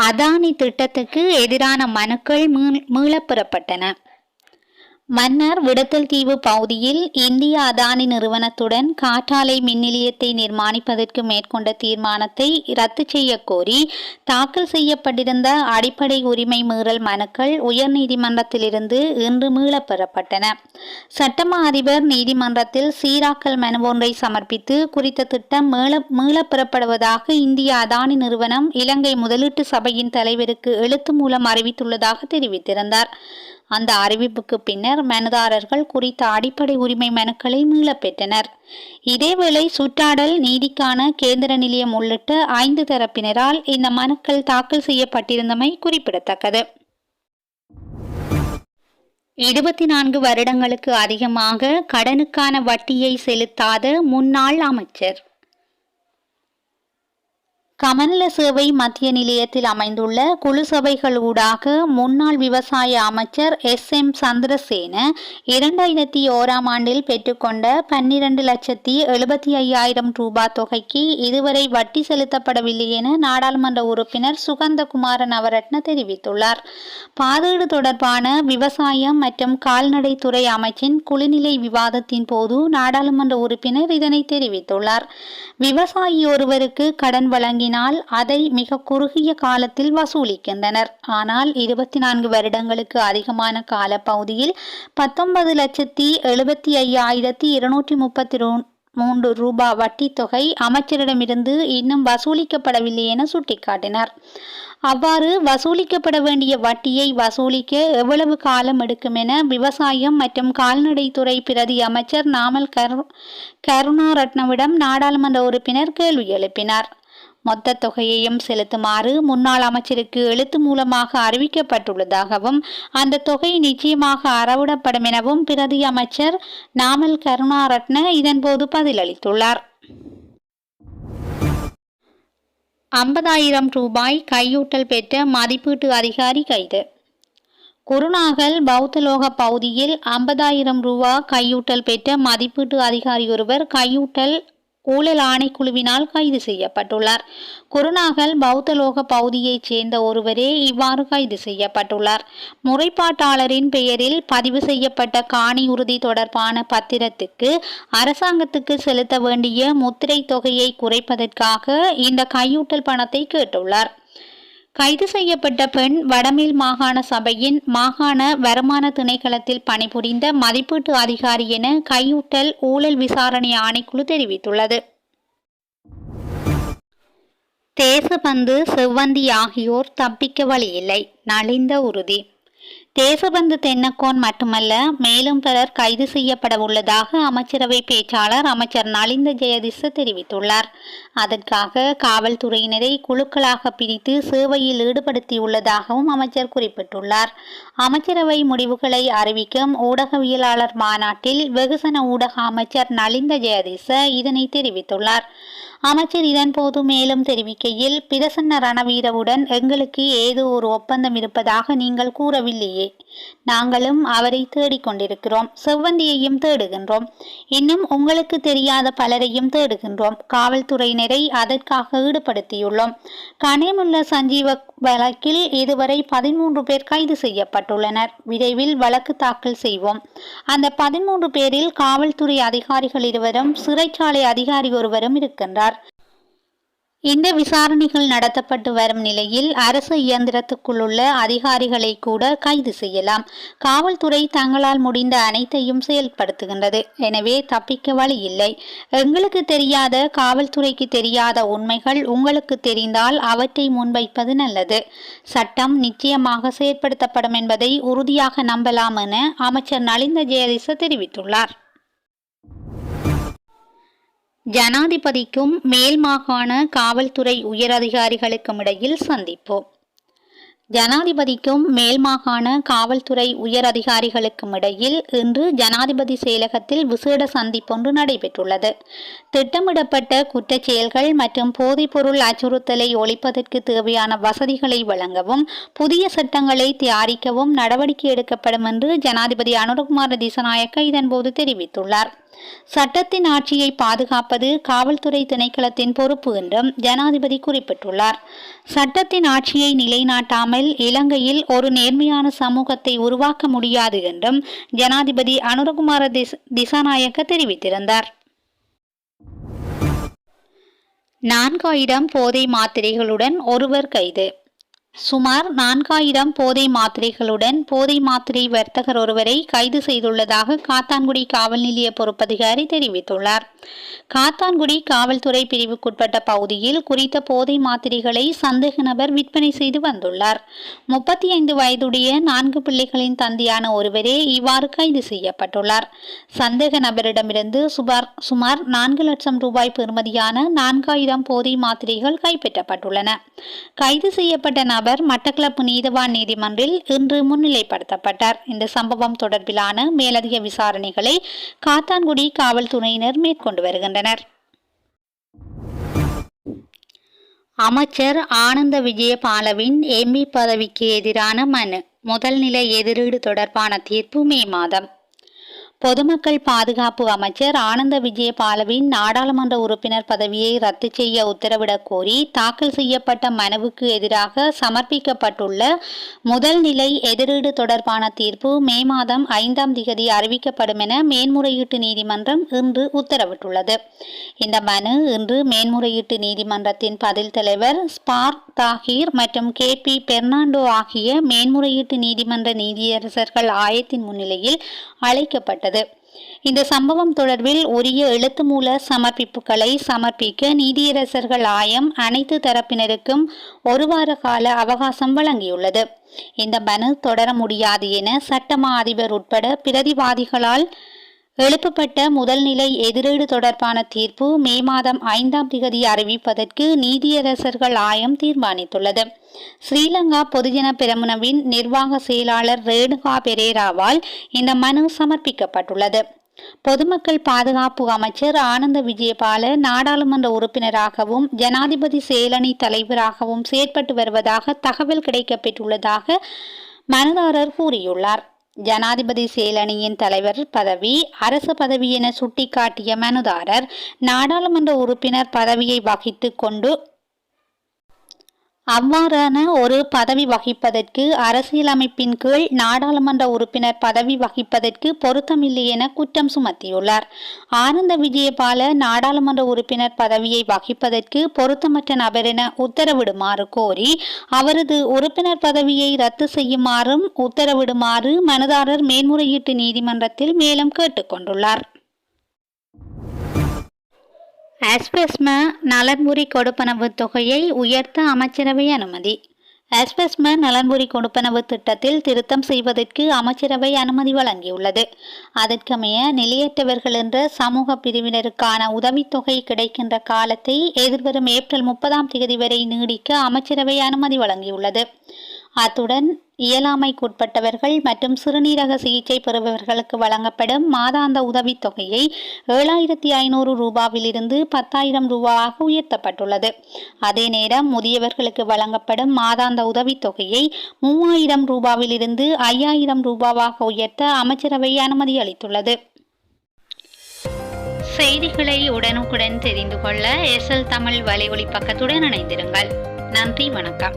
அதானி திட்டத்துக்கு எதிரான மனுக்கள் மீளப் பெறப்பட்டன. மன்னார் விடத்தல் தீவு பகுதியில் இந்திய அதானி நிறுவனத்துடன் காற்றாலை மின் நிலையத்தை நிர்மாணிப்பதற்கு மேற்கொண்ட தீர்மானத்தை ரத்து செய்ய கோரி தாக்கல் செய்யப்பட்டிருந்த அடிப்படை உரிமை மீறல் மனுக்கள் உயர்நீதிமன்றத்திலிருந்து இன்று மீளப் பெறப்பட்டன. சட்டமா அதிபர் நீதிமன்றத்தில் சீராக்கல் மனு ஒன்றை சமர்ப்பித்து குறித்த திட்டம் மீளப் பெறப்படுவதாக இந்திய அதானி நிறுவனம் இலங்கை முதலீட்டு சபையின் தலைவருக்கு எழுத்து மூலம் அறிவித்துள்ளதாக தெரிவித்திருந்தார். அந்த அறிவிப்புக்கு பின்னர் மனுதாரர்கள் குறித்த அடிப்படை உரிமை மனுக்களை மீளப் பெற்றனர். இதேவேளை சுற்றாடல் நீதிக்கான கேந்திர நிலையம் உள்ளிட்ட 5 தரப்பினரால் இந்த மனுக்கள் தாக்கல் செய்யப்பட்டிருந்தமை குறிப்பிடத்தக்கது. 24 வருடங்களுக்கு அதிகமாக கடனுக்கான வட்டியை செலுத்தாத முன்னாள் அமைச்சர். கமநல சேவை மத்திய நிலையத்தில் அமைந்துள்ள குழு சபைகள் ஊடாக முன்னாள் விவசாய அமைச்சர் SM சந்திரசேன 2001ஆம் ஆண்டில் பெற்றுக்கொண்ட 12,75,000 ரூபாய் தொகைக்கு இதுவரை வட்டி செலுத்தப்படவில்லை என நாடாளுமன்ற உறுப்பினர் சுகந்தகுமார நவரட்ன தெரிவித்துள்ளார். பாதீடு தொடர்பான விவசாயம் மற்றும் கால்நடைத்துறை அமைச்சின் குழுநிலை விவாதத்தின் போது நாடாளுமன்ற உறுப்பினர் இதனை தெரிவித்துள்ளார். விவசாயி ஒருவருக்கு கடன் வழங்கி அதை மிக குறுகிய காலத்தில் வசூலிக்கின்றனர். ஆனால் 24 வருடங்களுக்கு அதிகமான கால பகுதியில் 19,75,233 ரூபாய் வட்டி தொகை அமைச்சரிடமிருந்து இன்னும் வசூலிக்கப்படவில்லை என சுட்டிக்காட்டினார். அவ்வாறு வசூலிக்கப்பட வேண்டிய வட்டியை வசூலிக்க எவ்வளவு காலம் எடுக்கும் என விவசாயம் மற்றும் கால்நடைத்துறை பிரதி அமைச்சர் நாமல் கருணாரட்னவிடம் நாடாளுமன்ற உறுப்பினர் கேள்வி எழுப்பினார். மொத்த தொகையையும் செலுத்துமாறு முன்னாள் அமைச்சருக்கு எழுத்து மூலமாக அறிவிக்கப்பட்டுள்ளதாகவும் அந்த தொகை நிச்சயமாக அறவிடப்படும் எனவும் பிரதி அமைச்சர் நாமல் கருணாரட்ன இதன்போது பதிலளித்துள்ளார். 50,000 ரூபாய் கையூட்டல் பெற்ற மதிப்பீட்டு அதிகாரி கைது. குருநாகல் பௌத்தலோக பகுதியில் 50,000 ரூபாய் கையூட்டல் பெற்ற மதிப்பீட்டு அதிகாரி ஒருவர் கையூட்டல் ஊழல் ஆணைக்குழுவினால் கைது செய்யப்பட்டுள்ளார். குருநாகல் பௌத்தலோக பகுதியைச் சேர்ந்த ஒருவரே இவ்வாறு கைது செய்யப்பட்டுள்ளார். முறைப்பாட்டாளரின் பெயரில் பதிவு செய்யப்பட்ட காணி உறுதி தொடர்பான பத்திரத்துக்கு அரசாங்கத்துக்கு செலுத்த வேண்டிய முத்திரை தொகையை குறைப்பதற்காக இந்த கையூட்டல் பணத்தை கேட்டுள்ளார். கைது செய்யப்பட்ட பெண் வடமேல் மாகாண சபையின் மாகாண வருமான திணைக்களத்தில் பணிபுரிந்த மதிப்பீட்டு அதிகாரி என கையூட்டல் ஊழல் விசாரணை ஆணைக்குழு தெரிவித்துள்ளது. தேசபந்து செவ்வந்தி ஆகியோர் தப்பிக்க வழியில்லை, நலிந்த உறுதி. தேசபந்து தென்னக்கோன் மட்டுமல்ல, மேலும் பலர் கைது செய்யப்பட உள்ளதாக அமைச்சரவை பேச்சாளர் அமைச்சர் நலிந்த ஜெயதிச தெரிவித்துள்ளார். அதற்காக காவல்துறையினரை குழுக்களாக பிரித்து சேவையில் ஈடுபடுத்தியுள்ளதாகவும் அமைச்சர் குறிப்பிட்டுள்ளார். அமைச்சரவை முடிவுகளை அறிவிக்கும் ஊடகவியலாளர் மாநாட்டில் வெகுசன ஊடக அமைச்சர் நலிந்த ஜெயதிச இதனை தெரிவித்துள்ளார். அமைச்சர் இதன்போது மேலும் தெரிவிக்கையில், பிரசன்ன ரணவீரவுடன் எங்களுக்கு ஏதோ ஒரு ஒப்பந்தம் இருப்பதாக நீங்கள் கூறவில்லையே. நாங்களும் அவரை தேடிக்கொண்டிருக்கிறோம். செவ்வந்தியையும் தேடுகின்றோம். இன்னும் உங்களுக்கு தெரியாத பலரையும் தேடுகின்றோம். காவல்துறையினரை அதற்காக ஈடுபடுத்தியுள்ளோம். கனேமுல்ல சஞ்சீவ வழக்கில் இதுவரை 13 பேர் கைது செய்யப்பட்டுள்ளனர். விரைவில் வழக்கு தாக்கல் செய்வோம். அந்த 13 பேரில் காவல்துறை அதிகாரிகள் இருவரும், சிறைச்சாலை அதிகாரி ஒருவரும் இருக்கின்றார். இந்த விசாரணைகள் நடத்தப்பட்டு வரும் நிலையில் அரசு இயந்திரத்துக்குள்ளுள்ள அதிகாரிகளை கூட கைது செய்யலாம். காவல்துறை தங்களால் முடிந்த அனைத்தையும் செயல்படுத்துகின்றது. எனவே தப்பிக்க வழி இல்லை. எங்களுக்கு தெரியாத, காவல்துறைக்கு தெரியாத உண்மைகள் உங்களுக்கு தெரிந்தால் அவற்றை முன்வைப்பது நல்லது. சட்டம் நிச்சயமாக செயற்படுத்தப்படும் என்பதை உறுதியாக நம்பலாம் என அமைச்சர் நலிந்த ஜெயதிச தெரிவித்துள்ளார். ஜனாதிபதிக்கும் மேல் மாகாண காவல்துறை உயரதிகாரிகளுக்கும் இடையில் சந்திப்பு. ஜனாதிபதிக்கும் மேல் மாகாண காவல்துறை உயர் அதிகாரிகளுக்கும் இடையில் இன்று ஜனாதிபதி செயலகத்தில் விசேட சந்திப்பொன்று நடைபெற்றுள்ளது. திட்டமிடப்பட்ட குற்றச் செயல்கள் மற்றும் போதைப்பொருள் அச்சுறுத்தலை ஒழிப்பதற்கு தேவையான வசதிகளை வழங்கவும் புதிய சட்டங்களை தயாரிக்கவும் நடவடிக்கை எடுக்கப்படும் என்று ஜனாதிபதி அனுரகுமார திசாநாயக்க இதன்போது தெரிவித்துள்ளார். சட்டத்தின் ஆட்சியை பாதுகாப்பது காவல்துறை திணைக்களத்தின் பொறுப்பு என்றும் ஜனாதிபதி குறிப்பிட்டுள்ளார். சட்டத்தின் ஆட்சியை நிலைநாட்டாமல் இலங்கையில் ஒரு நேர்மையான சமூகத்தை உருவாக்க முடியாது என்றும் ஜனாதிபதி அனுரகுமார திசாநாயக்க தெரிவித்திருந்தார். 4000 போதை மாத்திரைகளுடன் ஒருவர் கைது. சுமார் 4000 போதை மாத்திரைகளுடன் போதை மாத்திரை வர்த்தகர் ஒருவரை கைது செய்துள்ளதாக காத்தான்குடி காவல் நிலைய பொறுப்பதிகாரி தெரிவித்துள்ளார். காத்தான்குடி காவல்துறை பிரிவுக்குட்பட்ட பகுதியில் குறித்த போதை மாத்திரைகளை சந்தேக நபர் விற்பனை செய்து வந்துள்ளார். 35 வயதுடைய 4 பிள்ளைகளின் தந்தையான ஒருவரே இவ்வாறு கைது செய்யப்பட்டுள்ளார். சந்தேக நபரிடமிருந்து சுமார் 4 லட்சம் ரூபாய் பெறுமதியான 4000 போதை மாத்திரைகள் கைப்பற்றப்பட்டுள்ளன. கைது செய்யப்பட்ட நபர் மட்டக்களப்பு நீதவான் நீதிமன்றில் இன்று முன்னிலைப்படுத்தப்பட்டார். இந்த சம்பவம் தொடர்பிலான மேலதிக விசாரணைகளை காத்தான்குடி காவல்துறையினர் மேற்கொண்டு வருகின்றனர். அமைச்சர் ஆனந்த விஜயபாலவின் எம்பி பதவிக்கு எதிரான மனு முதல் நிலை எதிரீடு தொடர்பான தீர்ப்பு மே மாதம். பொதுமக்கள் பாதுகாப்பு அமைச்சர் ஆனந்த விஜயபாலவின் நாடாளுமன்ற உறுப்பினர் பதவியை ரத்து செய்ய உத்தரவிடக் கோரி தாக்கல் செய்யப்பட்ட மனுவுக்கு எதிராக சமர்ப்பிக்கப்பட்டுள்ள முதல் நிலை எதிரீடு தொடர்பான தீர்ப்பு மே மாதம் 5ஆம் திகதி அறிவிக்கப்படும் என மேன்முறையீட்டு நீதிமன்றம் இன்று உத்தரவிட்டுள்ளது. இந்த மனு இன்று மேன்முறையீட்டு நீதிமன்றத்தின் பதில் தலைவர் ஸ்பார் தாஹீர் மற்றும் KP பெர்னாண்டோ ஆகிய மேன்முறையீட்டு நீதிமன்ற நீதியரசர்கள் ஆயத்தின் முன்னிலையில் அழைக்கப்பட்டது. இந்த சம்பவம் தொடர்பில் உரிய எழுத்து மூல சமர்ப்பிப்புகளை சமர்ப்பிக்க நீதியரசர்கள் ஆயம் அனைத்து தரப்பினருக்கும் 1 வார கால அவகாசம் வழங்கியுள்ளது. இந்த மனு தொடர முடியாது என சட்டமா அதிபர் உட்பட பிரதிவாதிகளால் எழுப்பப்பட்ட முதல் நிலை எதிரீடு தொடர்பான தீர்ப்பு மே மாதம் 5ஆம் திகதி அறிவிப்பதற்கு நீதியரசர்கள் ஆயம் தீர்மானித்துள்ளது. ஸ்ரீலங்கா பொதுஜன பெரமுனவின் நிர்வாக செயலாளர் ரேணுகா பெரேராவால் இந்த மனு சமர்ப்பிக்கப்பட்டுள்ளது. பொதுமக்கள் பாதுகாப்பு அமைச்சர் ஆனந்த விஜயபால நாடாளுமன்ற உறுப்பினராகவும் ஜனாதிபதி செயலணி தலைவராகவும் செயற்பட்டு வருவதாக தகவல் கிடைக்கப்பெற்றுள்ளதாக மனுதாரர் கூறியுள்ளார். ஜனாதிபதி செயலணியின் தலைவர் பதவி அரசு பதவி என சுட்டிக்காட்டிய மனுதாரர் நாடாளுமன்ற உறுப்பினர் பதவியை வகித்து கொண்டு அவ்வாறான ஒரு பதவி வகிப்பதற்கு அரசியலமைப்பின் கீழ் நாடாளுமன்ற உறுப்பினர் பதவி வகிப்பதற்கு பொருத்தமில்லை என குற்றம் சுமத்தியுள்ளார். ஆனந்த விஜயபால நாடாளுமன்ற உறுப்பினர் பதவியை வகிப்பதற்கு பொருத்தமற்ற நபர் என உத்தரவிடுமாறு கோரி அவரது உறுப்பினர் பதவியை ரத்து செய்யுமாறும் உத்தரவிடுமாறு மனுதாரர் மேன்முறையீட்டு நீதிமன்றத்தில் மேலும் கேட்டுக்கொண்டுள்ளார். ஆஸ்பெஸ்ம நலன்புரி கொடுப்பனவு தொகையை உயர்த்த அமைச்சரவை அனுமதி. ஆஸ்பெஸ்ம நலன்புரி கொடுப்பனவு திட்டத்தில் திருத்தம் செய்வதற்கு அமைச்சரவை அனுமதி வழங்கியுள்ளது. அதற்கமைய நிலையற்றவர்கள் என்ற சமூக பிரிவினருக்கான உதவித்தொகை கிடைக்கின்ற காலத்தை எதிர்வரும் ஏப்ரல் 30ஆம் தேதி வரை நீடிக்க அமைச்சரவை அனுமதி வழங்கியுள்ளது. அத்துடன் இயலாமைக்குட்பட்டவர்கள் மற்றும் சிறுநீரக சிகிச்சை பெறுபவர்களுக்கு வழங்கப்படும் மாதாந்த உதவித்தொகையை 7500 ரூபாவிலிருந்து 10,000 ரூபாவாக உயர்த்தப்பட்டுள்ளது. அதே நேரம் முதியவர்களுக்கு வழங்கப்படும் மாதாந்த உதவித்தொகையை 3000 ரூபாவிலிருந்து 5000 ரூபாவாக உயர்த்த அமைச்சரவை அனுமதி அளித்துள்ளது. செய்திகளை உடனுக்குடன் தெரிந்து கொள்ள SL தமிழ் வலையொலி பக்கத்துடன் இணைந்திருங்கள். நன்றி, வணக்கம்.